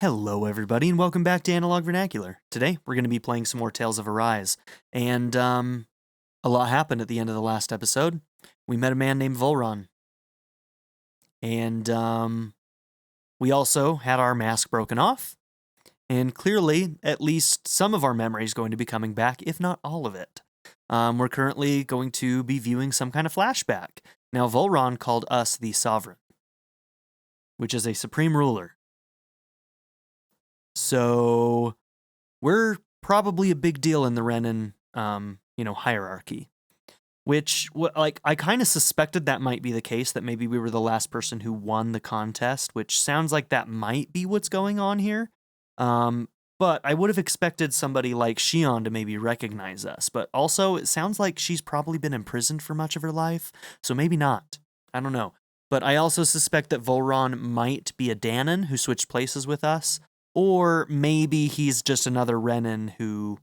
Hello, everybody, and welcome back to Analog Vernacular. Today, we're going to be playing some more Tales of Arise. And, a lot happened at the end of the last episode. We met a man named Volron. And, we also had our mask broken off. And clearly, at least some of our memory is going to be coming back, if not all of it. We're currently going to be viewing some kind of flashback. Now, Volron called us the Sovereign, which is a supreme ruler. So we're probably a big deal in the Renin, hierarchy. Which, I kind of suspected that might be the case, that maybe we were the last person who won the contest, which sounds like that might be what's going on here. But I would have expected somebody like Shion to maybe recognize us. But also, it sounds like she's probably been imprisoned for much of her life, so maybe not. I don't know. But I also suspect that Volron might be a Dahnan who switched places with us. Or maybe he's just another Renin who,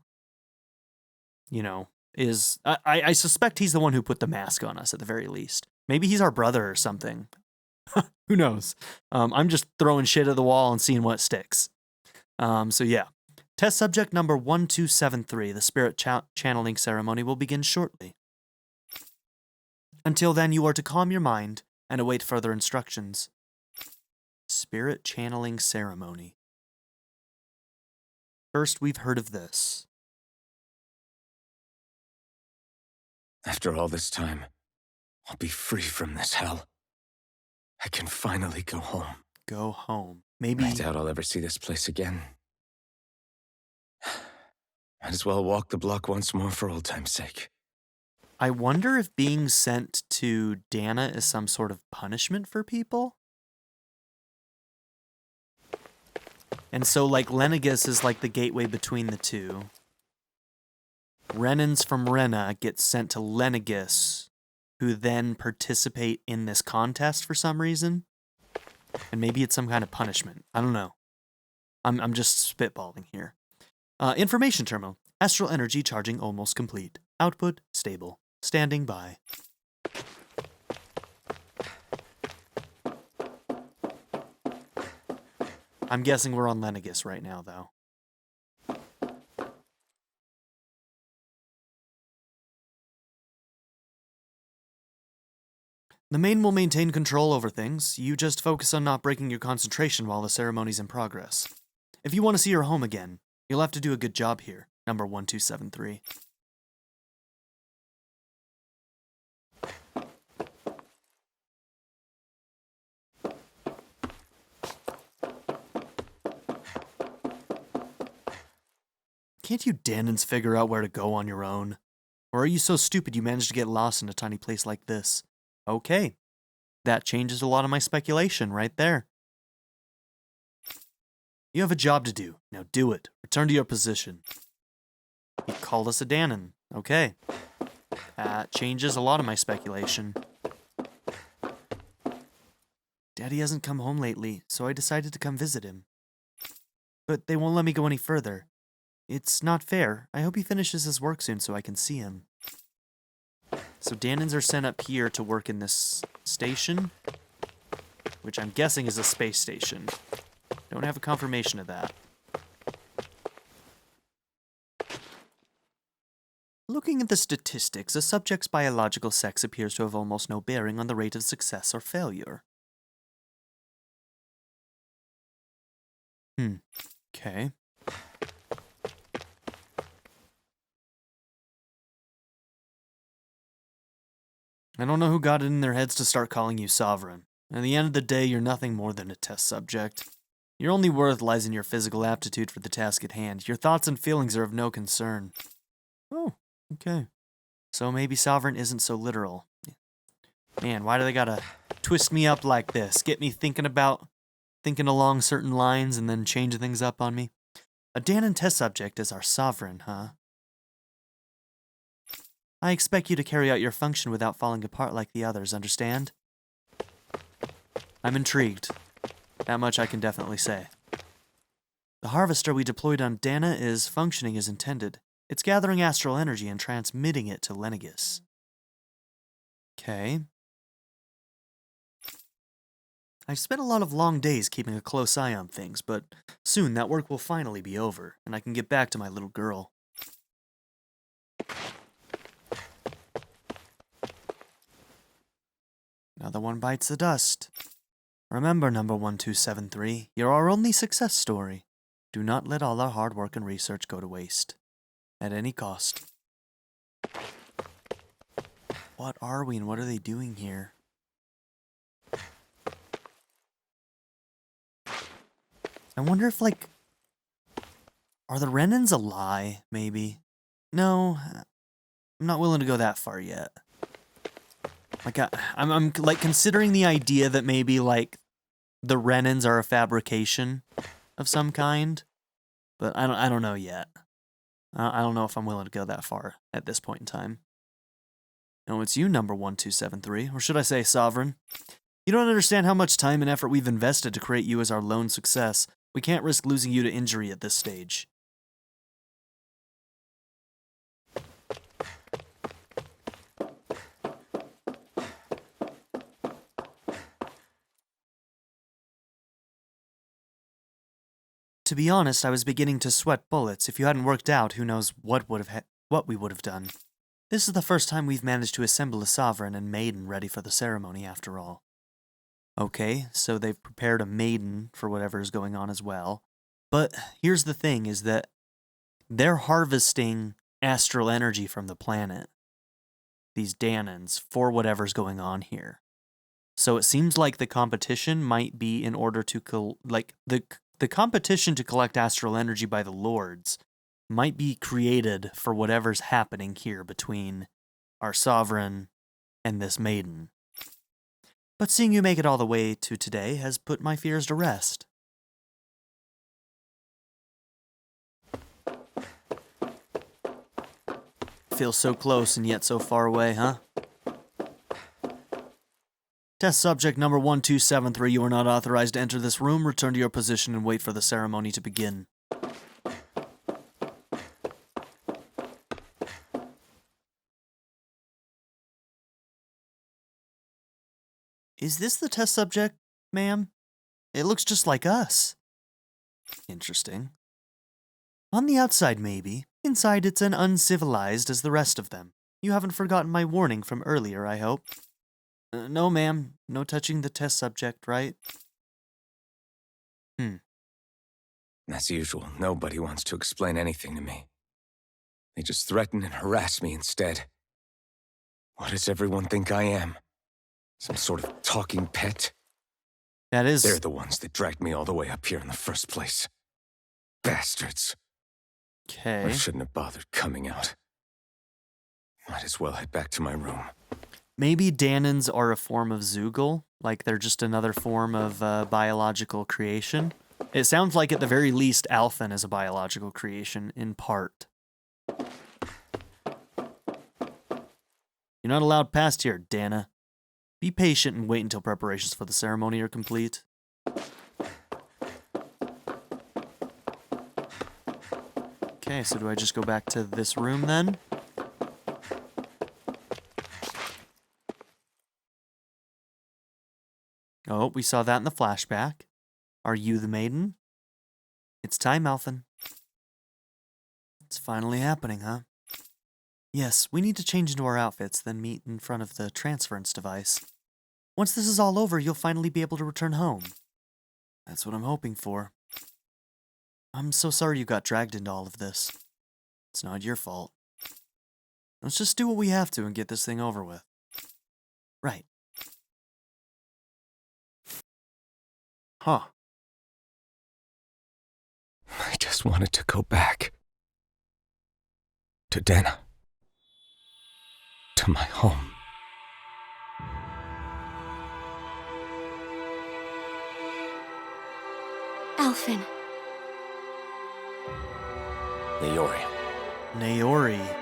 is... I suspect he's the one who put the mask on us, at the very least. Maybe he's our brother or something. Who knows? I'm just throwing shit at the wall and seeing what sticks. So yeah. Test subject number 1273, the spirit channeling ceremony, will begin shortly. Until then, you are to calm your mind and await further instructions. Spirit channeling ceremony. First, we've heard of this. After all this time, I'll be free from this hell. I can finally go home. Go home. Maybe... I doubt I'll ever see this place again. Might as well walk the block once more for old time's sake. I wonder if being sent to Dahna is some sort of punishment for people? And so, Lenegis is like the gateway between the two. Renins from Rena get sent to Lenegis, who then participate in this contest for some reason. And maybe it's some kind of punishment. I don't know. I'm just spitballing here. Information terminal. Astral energy charging almost complete. Output stable. Standing by. I'm guessing we're on Lenegis right now, though. The Maiden will maintain control over things. You just focus on not breaking your concentration while the ceremony's in progress. If you want to see your home again, you'll have to do a good job here. Number 1273. Can't you Dahnans figure out where to go on your own? Or are you so stupid you managed to get lost in a tiny place like this? Okay. That changes a lot of my speculation right there. You have a job to do. Now do it. Return to your position. He called us a Dahnan. Okay. That changes a lot of my speculation. Daddy hasn't come home lately, so I decided to come visit him. But they won't let me go any further. It's not fair. I hope he finishes his work soon so I can see him. So Dahnans are sent up here to work in this station, which I'm guessing is a space station. Don't have a confirmation of that. Looking at the statistics, a subject's biological sex appears to have almost no bearing on the rate of success or failure. Okay. I don't know who got it in their heads to start calling you Sovereign. At the end of the day, you're nothing more than a test subject. Your only worth lies in your physical aptitude for the task at hand. Your thoughts and feelings are of no concern. Oh, okay. So maybe Sovereign isn't so literal. Man, why do they gotta twist me up like this? Get me thinking along certain lines and then change things up on me? A Dahnan test subject is our Sovereign, huh? I expect you to carry out your function without falling apart like the others, understand? I'm intrigued. That much I can definitely say. The harvester we deployed on Dahna is functioning as intended. It's gathering astral energy and transmitting it to Lenegis. Okay. I spent a lot of long days keeping a close eye on things, but soon that work will finally be over, and I can get back to my little girl. Another one bites the dust. Remember, number 1273, you're our only success story. Do not let all our hard work and research go to waste. At any cost. What are we and what are they doing here? I wonder if, like, are the Renans a lie, maybe? No, I'm not willing to go that far yet. Like, I'm like considering the idea that maybe, like, the Renans are a fabrication of some kind, but I don't know yet. I don't know if I'm willing to go that far at this point in time. No, it's you, number 1273, or should I say Sovereign. You don't understand how much time and effort we've invested to create you as our lone success. We can't risk losing you to injury at this stage. To be honest, I was beginning to sweat bullets. If you hadn't worked out, who knows what we would have done. This is the first time we've managed to assemble a Sovereign and Maiden ready for the ceremony, after all. Okay, so they've prepared a Maiden for whatever's going on as well. But here's the thing, is that they're harvesting astral energy from the planet. These Dahnans, for whatever's going on here. So it seems like the competition might be in order to, the competition to collect astral energy by the Lords might be created for whatever's happening here between our Sovereign and this Maiden. But seeing you make it all the way to today has put my fears to rest. Feels so close and yet so far away, huh? Test subject number 1273, you are not authorized to enter this room. Return to your position and wait for the ceremony to begin. Is this the test subject, ma'am? It looks just like us. Interesting. On the outside, maybe. Inside, it's as uncivilized as the rest of them. You haven't forgotten my warning from earlier, I hope. No, ma'am. No touching the test subject, right? As usual, nobody wants to explain anything to me. They just threaten and harass me instead. What does everyone think I am? Some sort of talking pet? That is... They're the ones that dragged me all the way up here in the first place. Bastards. Okay. I shouldn't have bothered coming out. Might as well head back to my room. Maybe Dahnans are a form of Zoogle, like they're just another form of biological creation. It sounds like at the very least Alphen is a biological creation, in part. You're not allowed past here, Dahna. Be patient and wait until preparations for the ceremony are complete. Okay, so do I just go back to this room then? Oh, we saw that in the flashback. Are you the Maiden? It's time, Alphen. It's finally happening, huh? Yes, we need to change into our outfits, then meet in front of the transference device. Once this is all over, you'll finally be able to return home. That's what I'm hoping for. I'm so sorry you got dragged into all of this. It's not your fault. Let's just do what we have to and get this thing over with. Right. Huh. I just wanted to go back. To Dahna. To my home. Alphen. Naori. Naori.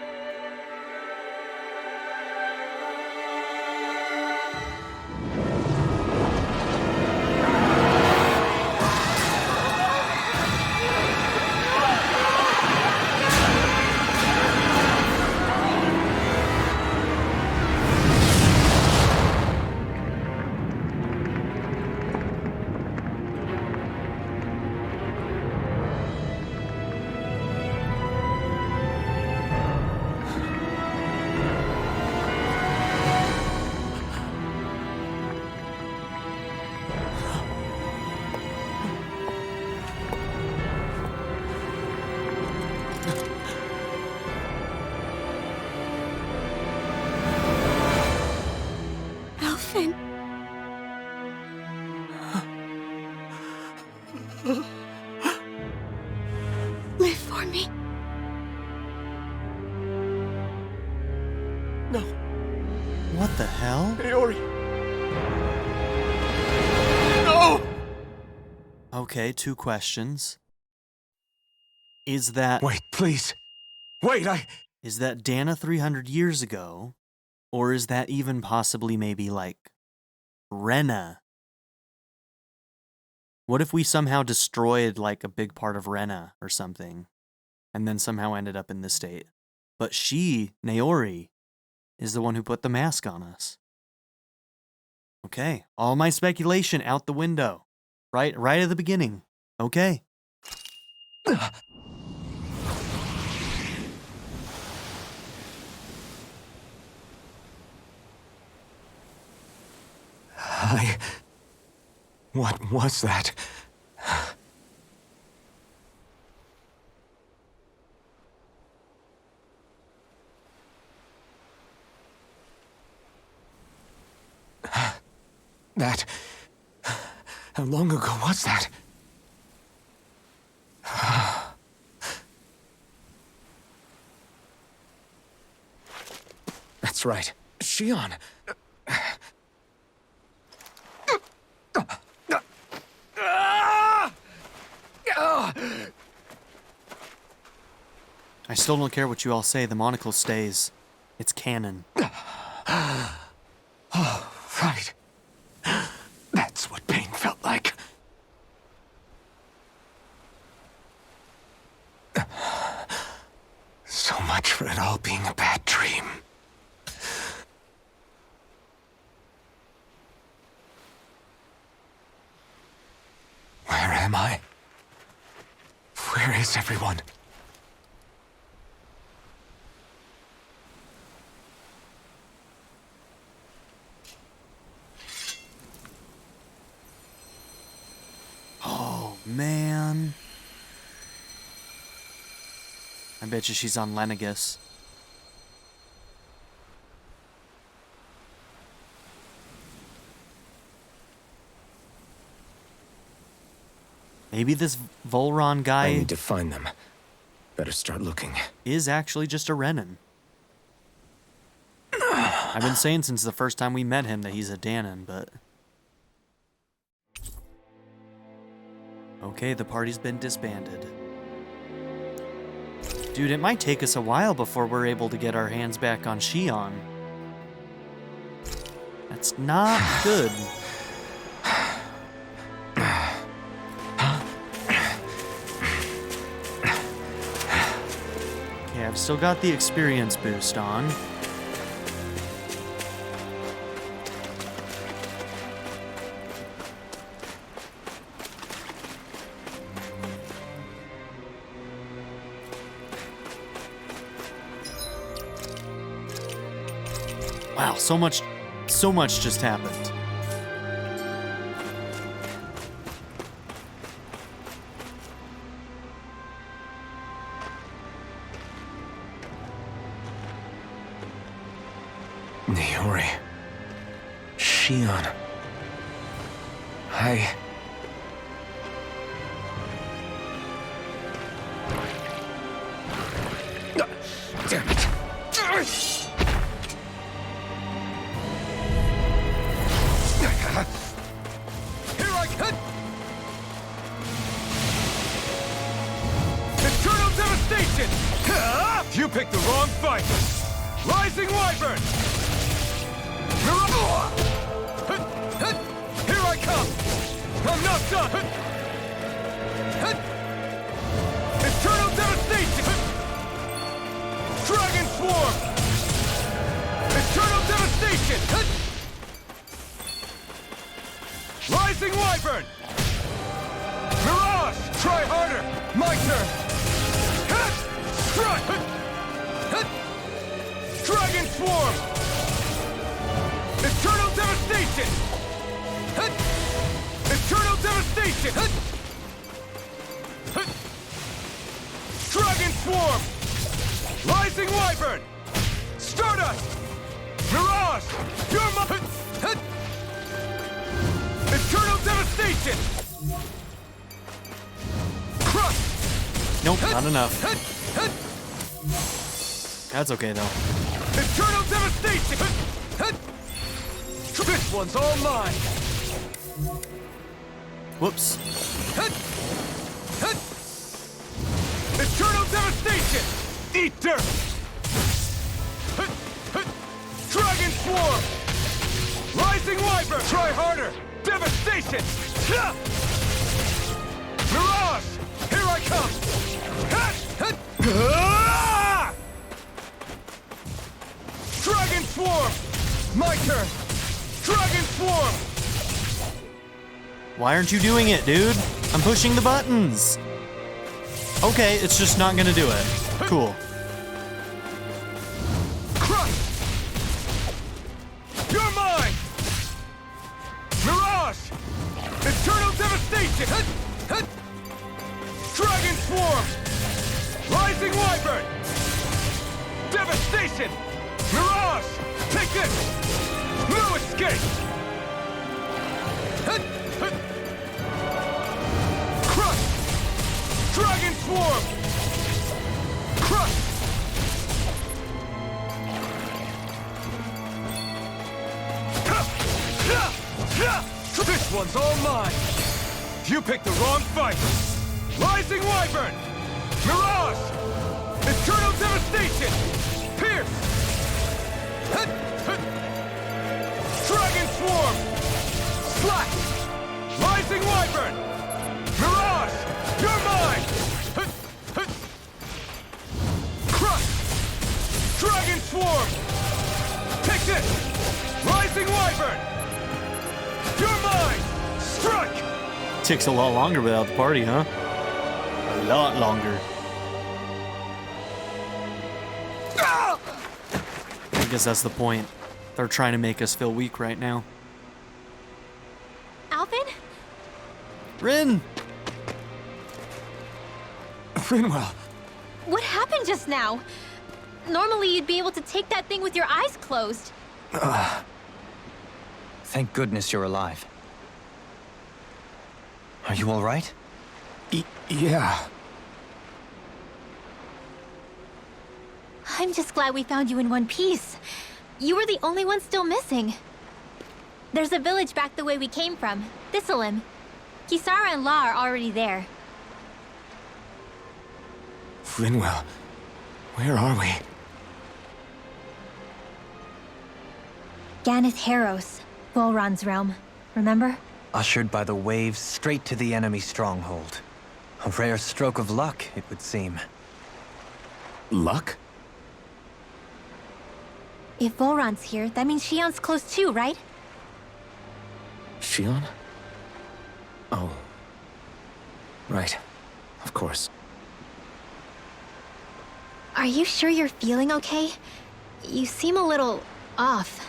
Live for me. No, What the hell? Naori. No! Okay, 2 questions. Is that Wait, please. Wait, is that Dahna 300 years ago? Or is that even possibly maybe like Rena? What if we somehow destroyed like a big part of Rena or something, and then somehow ended up in this state? But she, Naori, is the one who put the mask on us. Okay, all my speculation out the window. Right at the beginning. Okay. What was that? That... How long ago was that? That's right. Shion. I still don't care what you all say. The monocle stays. It's canon. Oh, right. That's what pain felt like. So much for it all being a bad dream. Where am I? Where is everyone? Oh, man. I bet you she's on Lenegis. Maybe this Volron I guy need to find them. Better start looking. is actually just a Renin. I've been saying since the first time we met him that he's a Dahnan, but... Okay, the party's been disbanded. Dude, it might take us a while before we're able to get our hands back on Shion. That's not good. Okay, I've still got the experience boost on. Wow, so much just happened. Naori. Shion. Damn it. Here I come! Eternal devastation! You picked the wrong fight! Rising Wyvern! Here I come! I'm not done! Eternal devastation! Dragon Swarm! Eternal devastation! Rising Wyvern! Mirage! Try harder! My turn! Strike! Dragon Swarm! Eternal devastation! Eternal devastation! Dragon Swarm! Rising Wyvern! Stardust! Mirage! You're my... Eternal devastation! Nope, not enough. That's okay, though. Eternal devastation! This one's all mine! Whoops. Eternal devastation! Eat dirt! Dragon swarm! Rising wyvern! Try harder! Devastation! Mirage! Here I come! Dragon swarm! My turn! Dragon swarm! Why aren't you doing it, dude? I'm pushing the buttons. Okay, it's just not gonna do it. Cool. Crush! You're mine! Mirage! Eternal devastation! Dragon swarm! Rising wyvern! Devastation! Mirage! Take this! No escape! Crush! Dragon swarm! Crush! This one's all mine! You picked the wrong fight! Rising wyvern! Mirage! Eternal devastation! Pierce! Dragon swarm! Slash! Rising wyvern! Mirage! You're mine! Crush! Dragon swarm! Take this! Rising wyvern! You're mine! Strike! Takes a lot longer without the party, huh? A lot longer. I guess that's the point. They're trying to make us feel weak right now. Alvin? Rin! Finwell! What happened just now? Normally you'd be able to take that thing with your eyes closed. Thank goodness you're alive. Are you all right? Yeah. I'm just glad we found you in one piece. You were the only one still missing. There's a village back the way we came from, Thistleim. Kisara and La are already there. Finwell, where are we? Ganeth Haros, Volron's realm. Remember? Ushered by the waves straight to the enemy stronghold. A rare stroke of luck, it would seem. Luck? If Volron's here, that means Shion's close too, right? Shion? Oh. Right. Of course. Are you sure you're feeling okay? You seem a little off.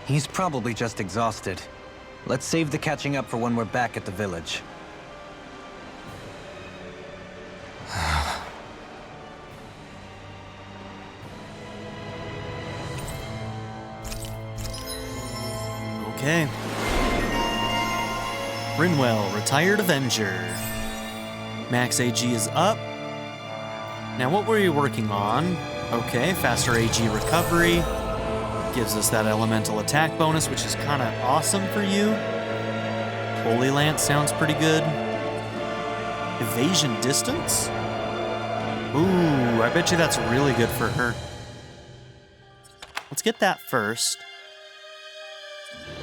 He's probably just exhausted. Let's save the catching up for when we're back at the village. Okay. Rinwell, retired Avenger. Max AG is up. Now what were you working on? Okay, faster AG recovery. Gives us that elemental attack bonus, which is kind of awesome for you. Holy Lance sounds pretty good. Evasion distance? Ooh, I bet you that's really good for her. Let's get that first.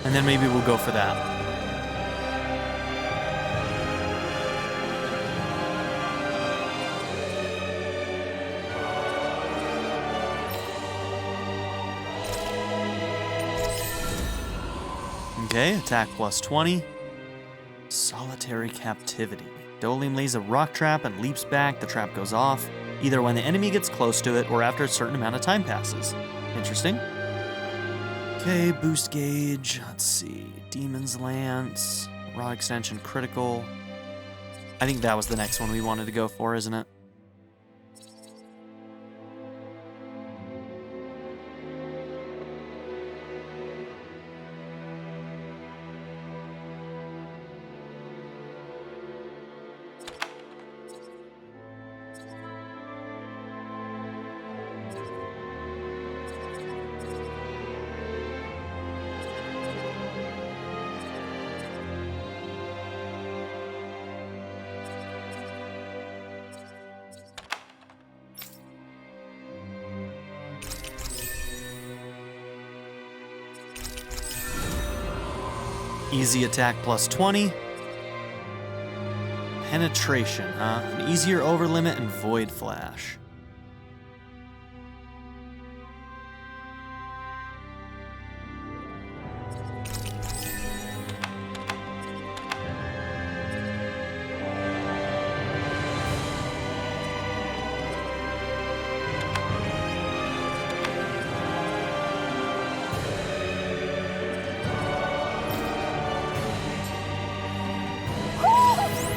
And then maybe we'll go for that. Okay, attack plus 20. Solitary captivity. Dolim lays a rock trap and leaps back. The trap goes off, either when the enemy gets close to it or after a certain amount of time passes. Interesting. Okay, boost gauge. Let's see. Demon's Lance. Rod extension critical. I think that was the next one we wanted to go for, isn't it? Easy attack plus 20. Penetration, huh? An easier overlimit and void flash.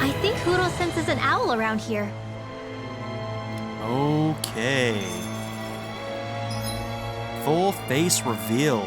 I think Hoodle senses an owl around here. Okay. Full face revealed.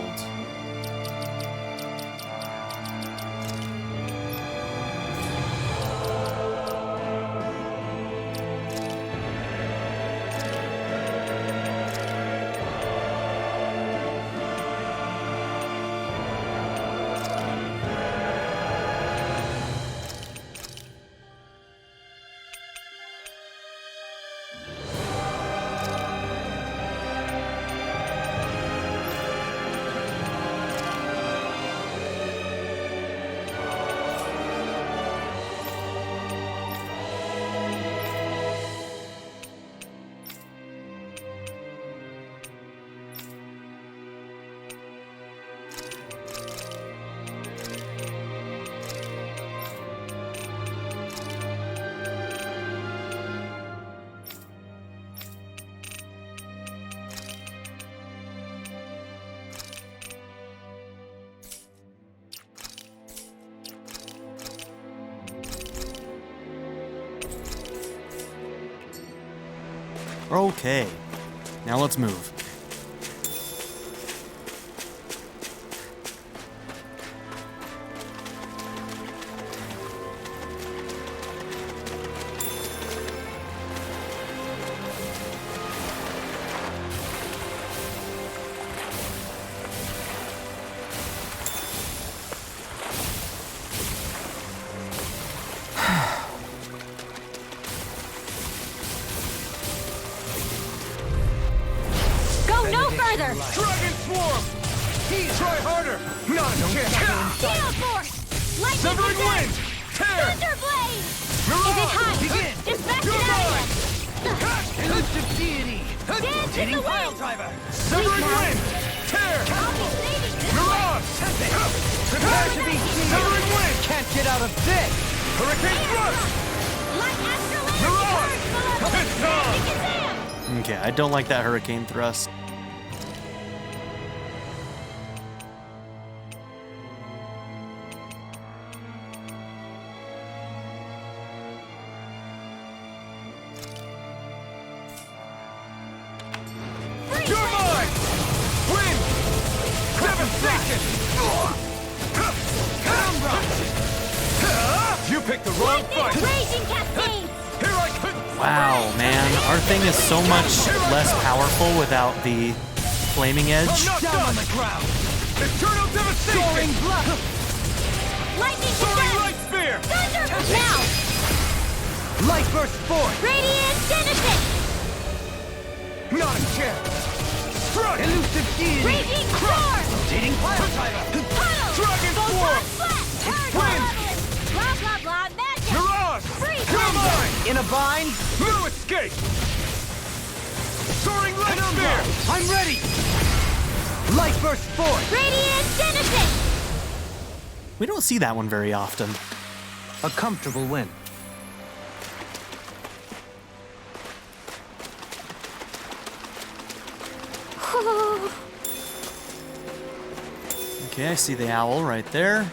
Okay, now let's move. Further! Dragon Swarm! Try harder! Not a chance! Gale Force! Lightning Severing Descent! Wind! Tear! Thunderblade! Mirage! Is it high? Begin! Dispatch You're it out! Elusive deity! Dance in the wind! Severing Wind! Tear! I'll be saving this Mirage! Prepare to be Severing Wind! Can't get out of this! Hurricane Thrust! Light Astral Mirage! It's on! Okay, I don't like that hurricane thrust. You're mine! Wind! Devastation! You picked the wrong fight! Raging Cascades! Here I could... Wow, man, our thing is so much less powerful without the flaming edge. I'm not Down on done! the ground! Eternal devastation! Soaring blood! Lightning Soaring Descent! light spear! Thunder! Now! Light burst forth! Radiant Genesis! Not a chance! Strike! Elusive deity! Raging Storm! Rotating fire driver! Puddle! Dragon Photon Swarm! Flash! Turn Wind! Marvelous! Blah blah blah magic! Mirage! Freeze! You're mine! In a bind? No escape! Soaring light spear! I'm ready! Light burst forth! Radiant Genesis! We don't see that one very often. A comfortable win. Okay, I see the owl right there.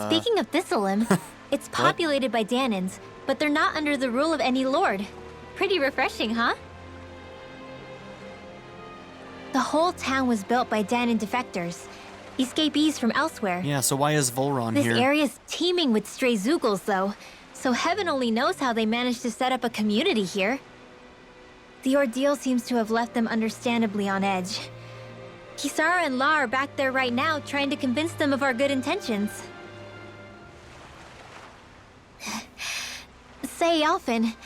Speaking of Thistleim, it's populated by Dahnans, but they're not under the rule of any lord. Pretty refreshing, huh? The whole town was built by Dahnan defectors, escapees from elsewhere. Yeah, so why is Volron This here? area's teeming with stray Zoogles, though, so heaven only knows how they managed to set up a community here. The ordeal seems to have left them understandably on edge. Kisara and La are back there right now trying to convince them of our good intentions. Say, Alphen,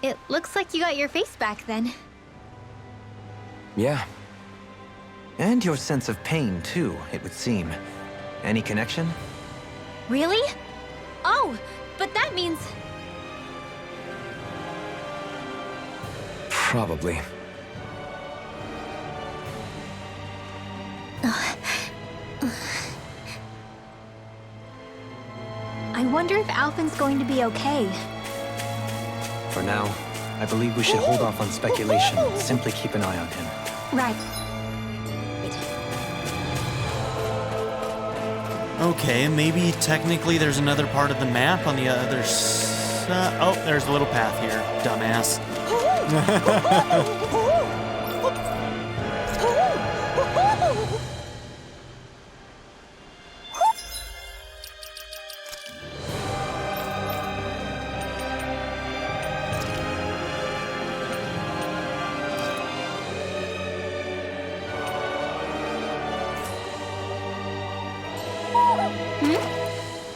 it looks like you got your face back then. Yeah, And your sense of pain, too, it would seem. Any connection? Really? Oh, but that means... probably. I wonder if Alphen's going to be okay. For now, I believe we should hold off on speculation and simply keep an eye on him. Right. Okay, maybe technically there's another part of the map on the other side. Oh, there's a little path here, dumbass.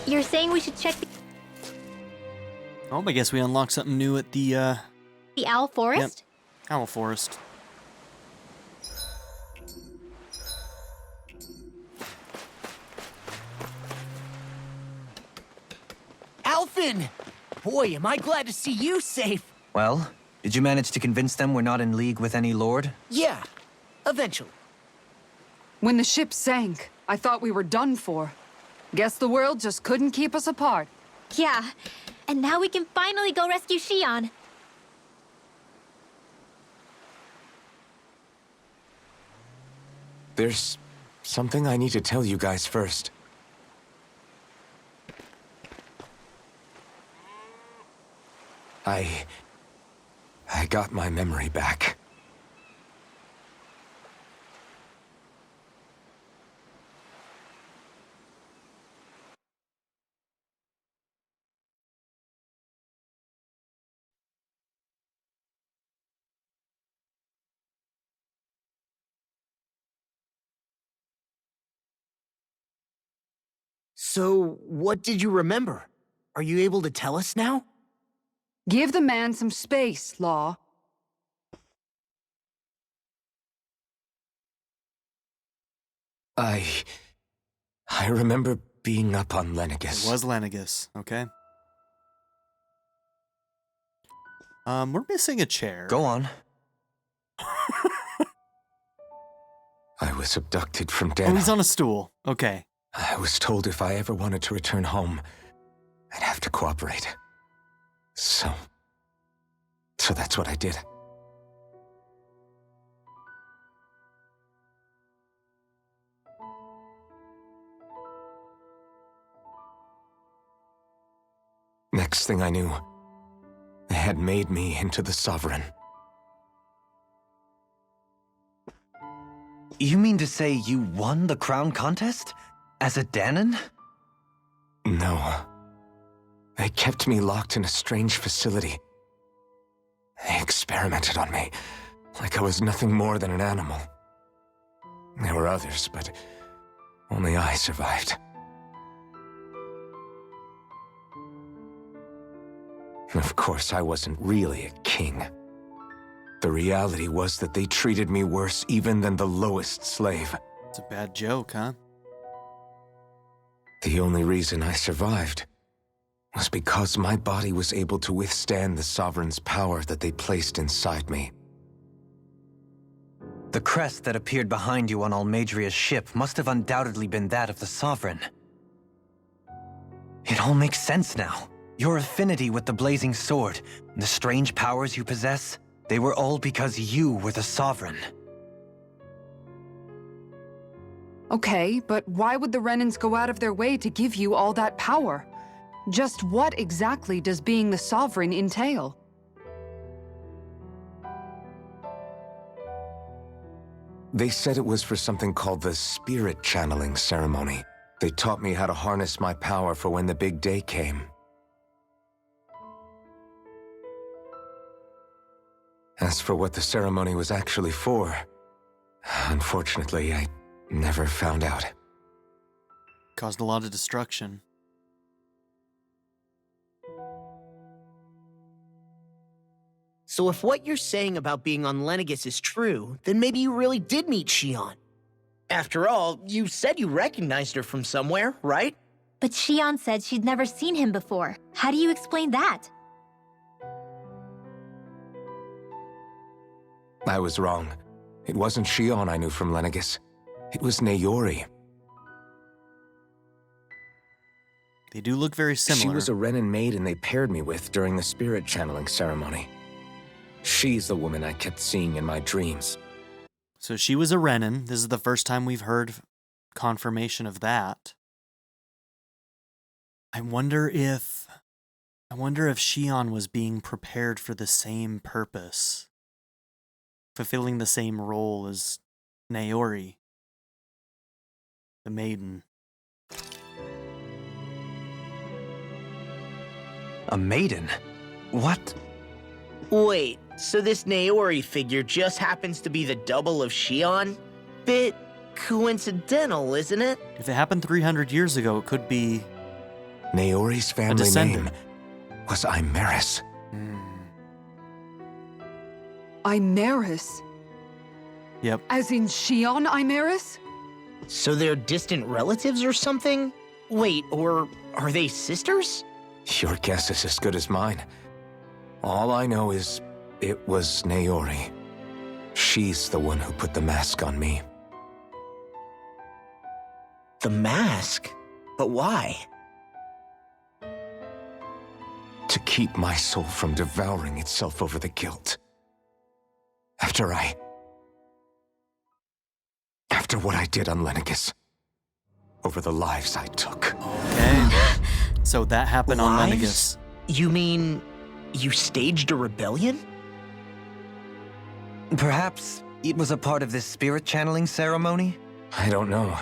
You're saying we should check Oh, I guess we unlocked something new at the Owl Forest? Owl Forest. Alphen! Boy, am I glad to see you safe. Well, did you manage to convince them we're not in league with any lord? Yeah, eventually. When the ship sank, I thought we were done for. Guess the world just couldn't keep us apart. Yeah. And now we can finally go rescue Xion. There's something I need to tell you guys first. I got my memory back. So, what did you remember? Are you able to tell us now? Give the man some space, Law. I remember being up on Lenegis. It was Lenegis, okay. We're missing a chair. Go on. I was abducted from Oh, Dahna. he's on a stool. Okay. I was told if I ever wanted to return home, I'd have to cooperate. So that's what I did. Next thing I knew, they had made me into the Sovereign. You mean to say you won the crown contest? As a Dahnan? No. They kept me locked in a strange facility. They experimented on me, like I was nothing more than an animal. There were others, but only I survived. Of course, I wasn't really a king. The reality was that they treated me worse even than the lowest slave. It's a bad joke, huh? The only reason I survived was because my body was able to withstand the Sovereign's power that they placed inside me. The crest that appeared behind you on Almadria's ship must have undoubtedly been that of the Sovereign. It all makes sense now. Your affinity with the Blazing Sword, and the strange powers you possess, they were all because you were the Sovereign. Okay, but why would the Renans go out of their way to give you all that power? Just what exactly does being the Sovereign entail? They said it was for something called the Spirit Channeling Ceremony. They taught me how to harness my power for when the big day came. As for what the ceremony was actually for, unfortunately, I never found out. Caused a lot of destruction. So if what you're saying about being on Lenegis is true, then maybe you really did meet Shion. After all, you said you recognized her from somewhere, right? But Shion said she'd never seen him before. How do you explain that? I was wrong. It wasn't Shion I knew from Lenegis. It was Naori. They do look very similar. She was a Renin maiden they paired me with during the spirit channeling ceremony. She's the woman I kept seeing in my dreams. So she was a Renin. This is the first time we've heard confirmation of that. I wonder if Shion was being prepared for the same purpose, fulfilling the same role as Naori, the maiden. A maiden? What? Wait, so this Naori figure just happens to be the double of Shion? Bit coincidental, isn't it? If it happened 300 years ago, it could be Naori's family descendant. name was Imeris. Imeris? Yep. As in Shion Imeris? So they're distant relatives or something? Wait, or are they sisters? Your guess is as good as mine. All I know is it was Naori. She's the one who put the mask on me. The mask? But why? To keep my soul from devouring itself over the guilt. After what I did on Lenegis. Over the lives I took. Okay. So that happened on Lives? Lenegis. You mean you staged a rebellion? Perhaps it was a part of this spirit channeling ceremony? I don't know.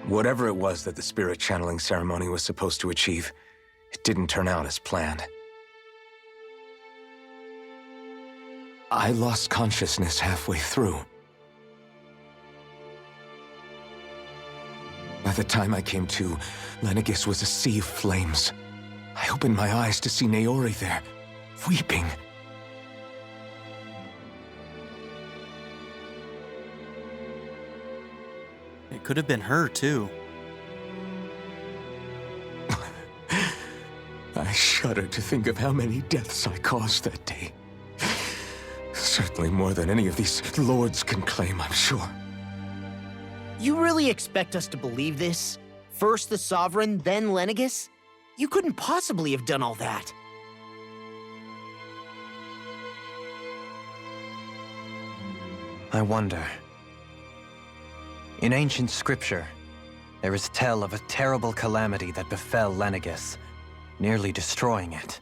Whatever it was that the spirit channeling ceremony was supposed to achieve, it didn't turn out as planned. I lost consciousness halfway through. By the time I came to, Lenegis was a sea of flames. I opened my eyes to see Naori there, weeping. It could have been her, too. I shudder to think of how many deaths I caused that day. Certainly more than any of these lords can claim, I'm sure. You really expect us to believe this? First the Sovereign, then Lenegis? You couldn't possibly have done all that. I wonder. In ancient scripture, there is tell of a terrible calamity that befell Lenegis, nearly destroying it.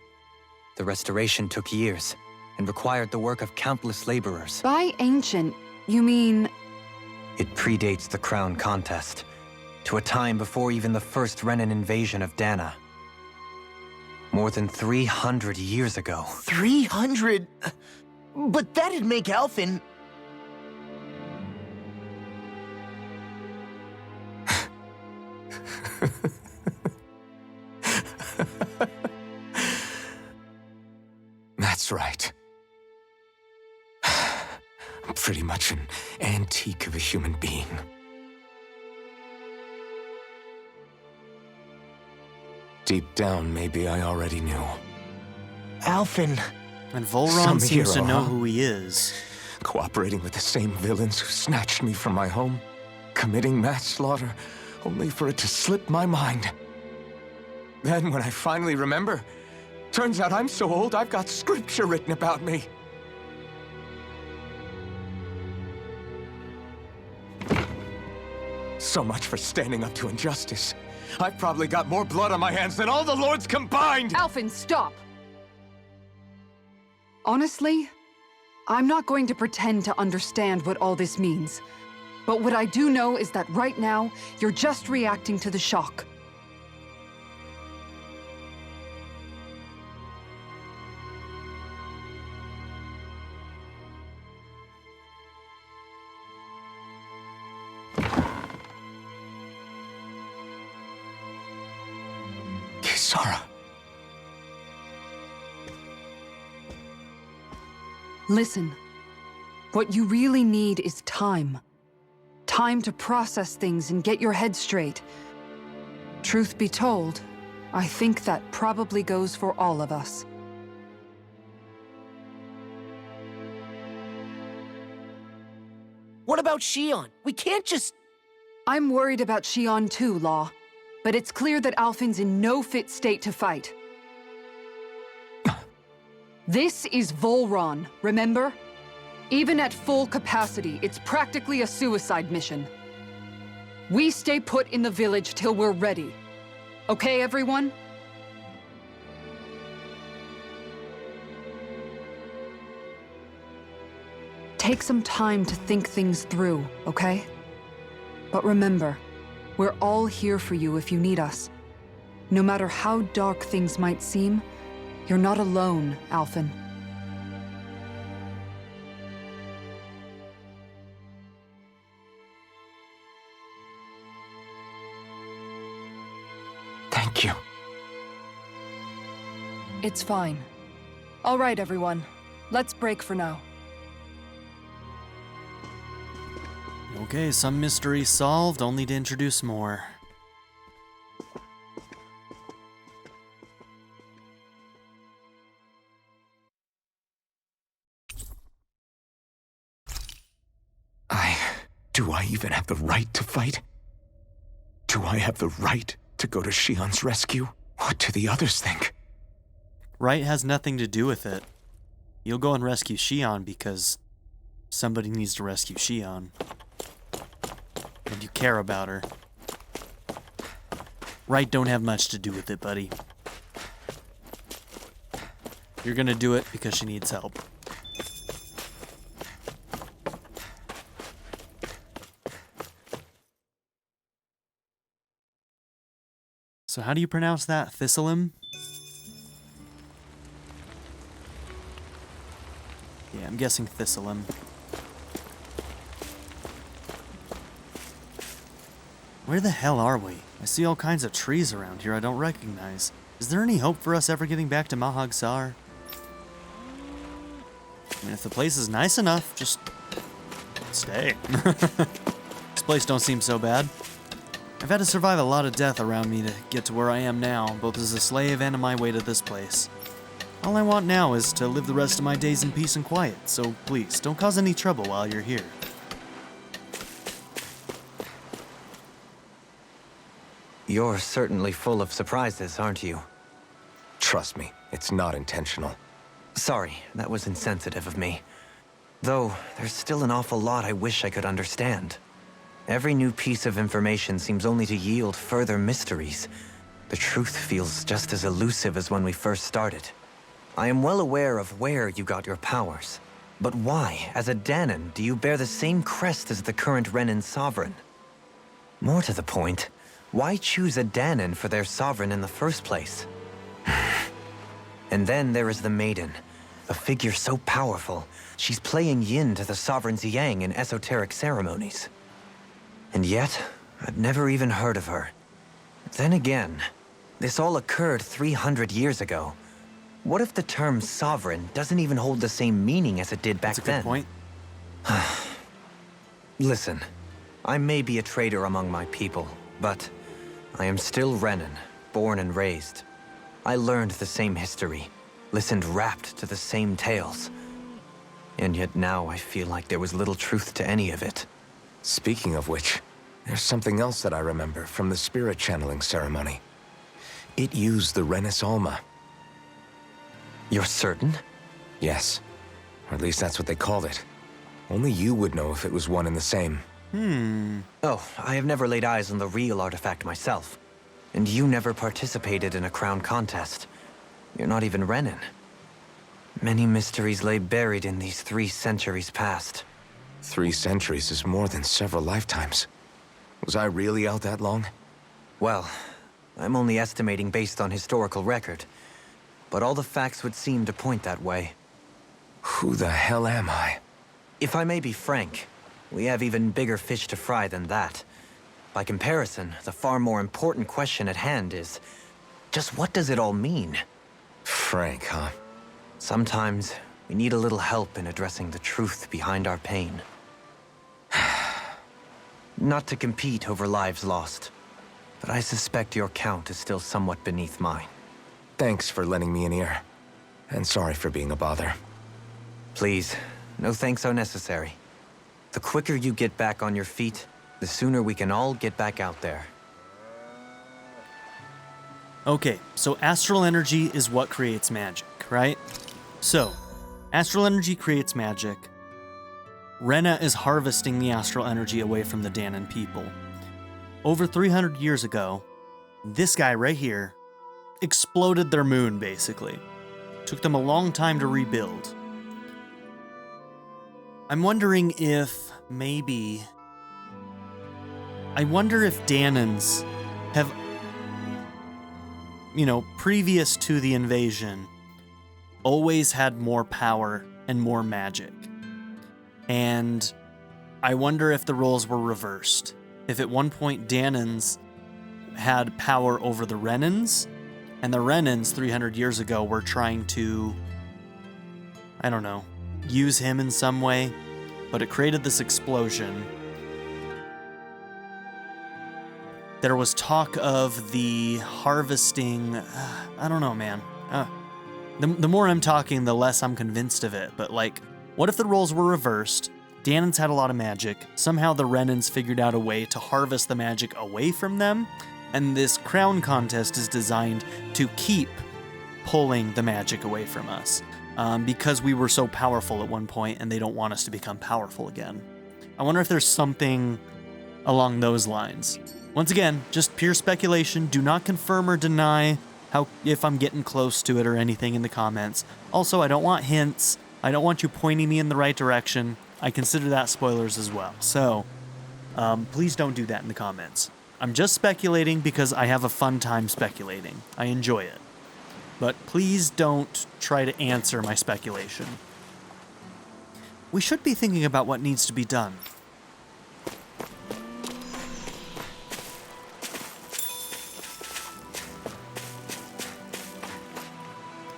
The restoration took years and required the work of countless laborers. By ancient, you mean... It predates the crown contest, to a time before even the first Renin invasion of Dahna. More than 300 years ago. 300? But that'd make Alphen... That's right. I'm pretty much an antique of a human being. Deep down, maybe I already knew. Alphen... And Volron Some seems to hero, know huh? who he is. Cooperating with the same villains who snatched me from my home, committing mass slaughter, only for it to slip my mind. Then, when I finally remember, turns out I'm so old I've got scripture written about me. So much for standing up to injustice. I've probably got more blood on my hands than all the lords combined! Alphen, stop! Honestly, I'm not going to pretend to understand what all this means. But what I do know is that right now, you're just reacting to the shock. Kisara. Listen. What you really need is time. Time to process things and get your head straight. Truth be told, I think that probably goes for all of us. What about Shion? We can't just... I'm worried about Shion too, Law. But it's clear that Alphen's in no fit state to fight. This is Volron, remember? Even at full capacity, it's practically a suicide mission. We stay put in the village till we're ready. Okay, everyone? Take some time to think things through, okay? But remember, we're all here for you if you need us. No matter how dark things might seem, you're not alone, Alphen. Thank you. It's fine. All right, everyone. Let's break for now. Okay, some mystery solved, only to introduce more. Do I even have the right to fight? Do I have the right to go to Shion's rescue? What do the others think? Right has nothing to do with it. You'll go and rescue Shion because somebody needs to rescue Shion. And you care about her. Right don't have much to do with it, buddy. You're gonna do it because she needs help. So how do you pronounce that? Thistleum? Yeah, I'm guessing Thistleum. Where the hell are we? I see all kinds of trees around here I don't recognize. Is there any hope for us ever getting back to Mahag Saar? I mean, if the place is nice enough, just stay. This place don't seem so bad. I've had to survive a lot of death around me to get to where I am now, both as a slave and on my way to this place. All I want now is to live the rest of my days in peace and quiet, so please, don't cause any trouble while you're here. You're certainly full of surprises, aren't you? Trust me, it's not intentional. Sorry, that was insensitive of me. Though, there's still an awful lot I wish I could understand. Every new piece of information seems only to yield further mysteries. The truth feels just as elusive as when we first started. I am well aware of where you got your powers. But why, as a Dahnan, do you bear the same crest as the current Renin sovereign? More to the point, why choose a Dahnan for their sovereign in the first place? And then there is the Maiden, a figure so powerful, she's playing yin to the sovereign's yang in esoteric ceremonies. And yet, I've never even heard of her. Then again, this all occurred 300 years ago. What if the term sovereign doesn't even hold the same meaning as it did back then? That's a good point. Listen, I may be a traitor among my people, but I am still Renin, born and raised. I learned the same history, listened rapt to the same tales. And yet now I feel like there was little truth to any of it. Speaking of which, there's something else that I remember from the spirit channeling ceremony. It used the Renis Alma. You're certain? Yes. Or at least that's what they called it. Only you would know if it was one and the same. Oh, I have never laid eyes on the real artifact myself. And you never participated in a crown contest. You're not even Renin. Many mysteries lay buried in these 3 centuries past. 3 centuries is more than several lifetimes. Was I really out that long? Well, I'm only estimating based on historical record. But all the facts would seem to point that way. Who the hell am I? If I may be frank, we have even bigger fish to fry than that. By comparison, the far more important question at hand is, just what does it all mean? Frank, huh? Sometimes, We need a little help in addressing the truth behind our pain. Not to compete over lives lost, but I suspect your count is still somewhat beneath mine. Thanks for lending me an ear. And sorry for being a bother. Please, no thanks are necessary. The quicker you get back on your feet, the sooner we can all get back out there. Okay, so astral energy is what creates magic, right? So, astral energy creates magic. Rena is harvesting the astral energy away from the Dahnan people. Over 300 years ago, this guy right here exploded their moon, basically. Took them a long time to rebuild. I'm wondering if maybe... I wonder if Dahnans have, previous to the invasion, always had more power and more magic. And I wonder if the roles were reversed. If at one point Dahnans had power over the Renans, and the Renans 300 years ago were trying to, use him in some way, but it created this explosion. There was talk of the harvesting, I don't know, man. The more I'm talking, the less I'm convinced of it, but what if the roles were reversed? Dahnans had a lot of magic. Somehow the Renans figured out a way to harvest the magic away from them, and this crown contest is designed to keep pulling the magic away from us, because we were so powerful at one point and they don't want us to become powerful again. I wonder if there's something along those lines. Once again, just pure speculation. Do not confirm or deny if I'm getting close to it or anything in the comments. Also, I don't want hints. I don't want you pointing me in the right direction. I consider that spoilers as well. So, please don't do that in the comments. I'm just speculating because I have a fun time speculating. I enjoy it. But please don't try to answer my speculation. We should be thinking about what needs to be done.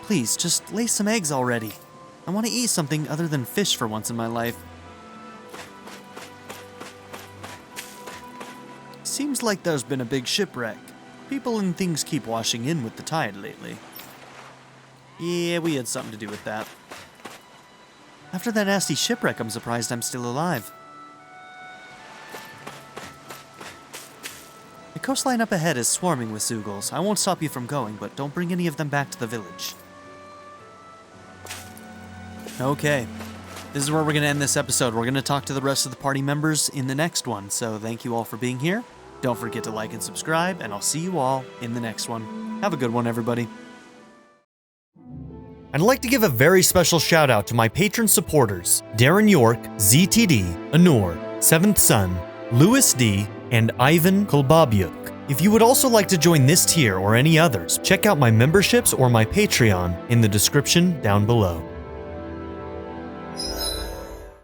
Please, just lay some eggs already. I want to eat something other than fish for once in my life. Seems like there's been a big shipwreck. People and things keep washing in with the tide lately. Yeah, we had something to do with that. After that nasty shipwreck, I'm surprised I'm still alive. The coastline up ahead is swarming with Zeugles. I won't stop you from going, but don't bring any of them back to the village. Okay, this is where we're going to end this episode. We're going to talk to the rest of the party members in the next one, so thank you all for being here. Don't forget to like and subscribe, and I'll see you all in the next one. Have a good one, everybody. I'd like to give a very special shout out to my patron supporters, Darren York, ZTD, Anor, Seventh Son, Louis D, and Ivan Kolbabyuk. If you would also like to join this tier or any others, check out my memberships or my Patreon in the description down below.